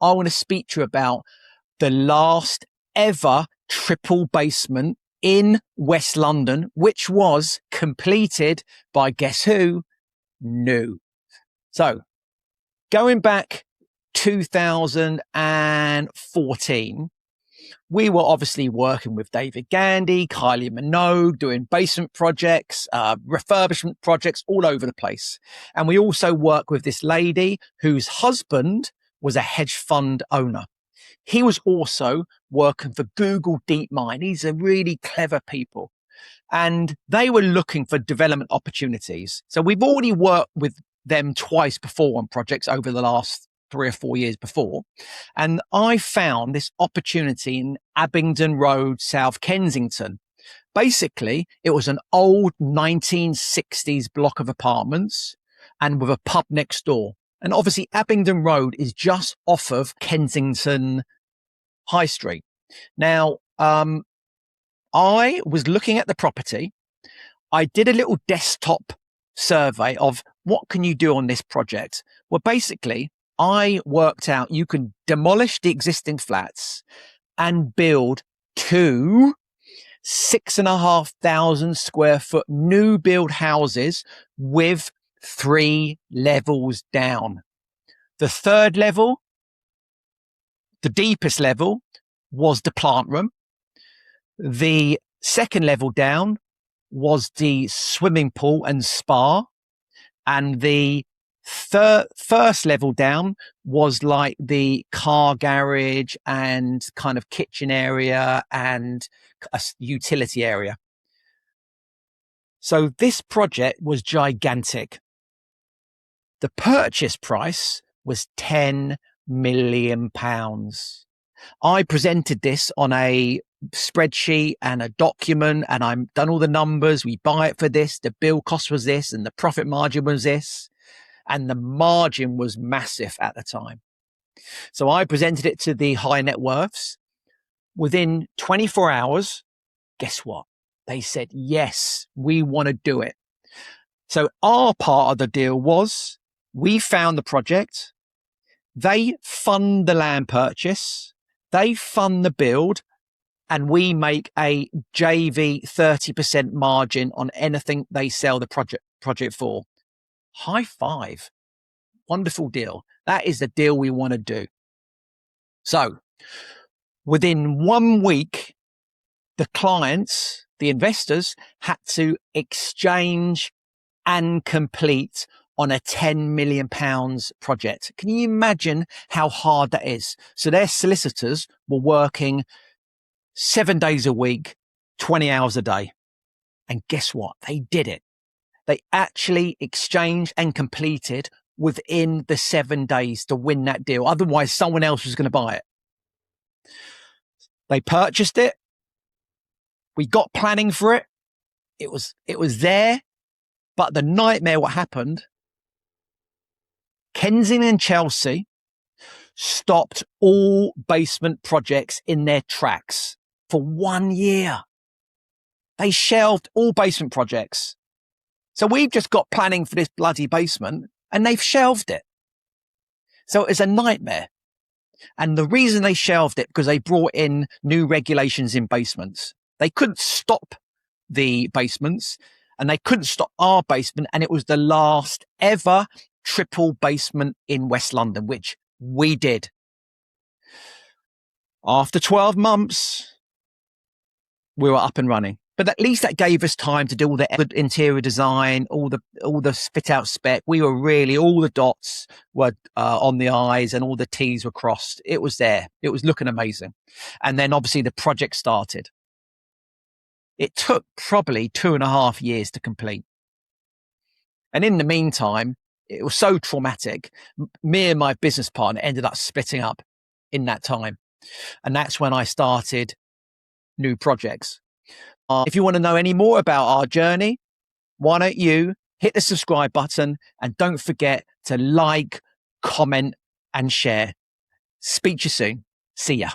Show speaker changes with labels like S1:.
S1: I want to speak to you about the last ever triple basement in West London, which was completed by, guess who? New. So going back 2014, we were obviously working with David Gandy, Kylie Minogue, doing basement projects, refurbishment projects all over the place. And we also worked with this lady whose husband was a hedge fund owner. He was also working for Google DeepMind. These are really clever people. And they were looking for development opportunities. So we've already worked with them twice before on projects over the last 3 or 4 years before. And I found this opportunity in Abingdon Road, South Kensington. Basically, it was an old 1960s block of apartments and with a pub next door. And obviously Abingdon Road is just off of Kensington High Street. Now, I was looking at the property. I did a little desktop survey of what can you do on this project? Well, basically, I worked out you can demolish the existing flats and build 2 6,500 square foot new build houses with 3 levels down. The third level, the deepest level, was the plant room. The second level down was the swimming pool and spa. And the first level down was like the car garage and kind of kitchen area and a utility area. So this project was gigantic. The purchase price was £10 million. I presented this on a spreadsheet and a document, and I've done all the numbers. We buy it for this, the build cost was this, and the profit margin was this. And the margin was massive at the time. So I presented it to the high net worths. Within 24 hours, guess what? They said, yes, we want to do it. So our part of the deal was we found the project. They fund the land purchase. They fund the build. And we make a JV 30% margin on anything they sell the project for. High five. Wonderful deal. That is the deal we want to do. So within 1 week, the clients, the investors, had to exchange and complete on a £10 million project. Can you imagine how hard that is? So their solicitors were working 7 days a week, 20 hours a day. And guess what? They did it. They actually exchanged and completed within the 7 days to win that deal. Otherwise, someone else was going to buy it. They purchased it. We got planning for it. It was there. But the nightmare, what happened, Kensington and Chelsea stopped all basement projects in their tracks for 1 year. They shelved all basement projects. So we've just got planning for this bloody basement and they've shelved it. So it's a nightmare. And the reason they shelved it, because they brought in new regulations in basements. They couldn't stop the basements and they couldn't stop our basement. And it was the last ever triple basement in West London, which we did. After 12 months, we were up and running. But at least that gave us time to do all the interior design, all the fit out spec. We were really, all the dots were on the I's and all the T's were crossed. It was there. It was looking amazing. And then obviously the project started. It took probably 2.5 years to complete. And in the meantime, it was so traumatic. Me and my business partner ended up splitting up in that time. And that's when I started New Projects. If you want to know any more about our journey, why don't you hit the subscribe button and don't forget to like, comment and share. Speak to you soon. See ya.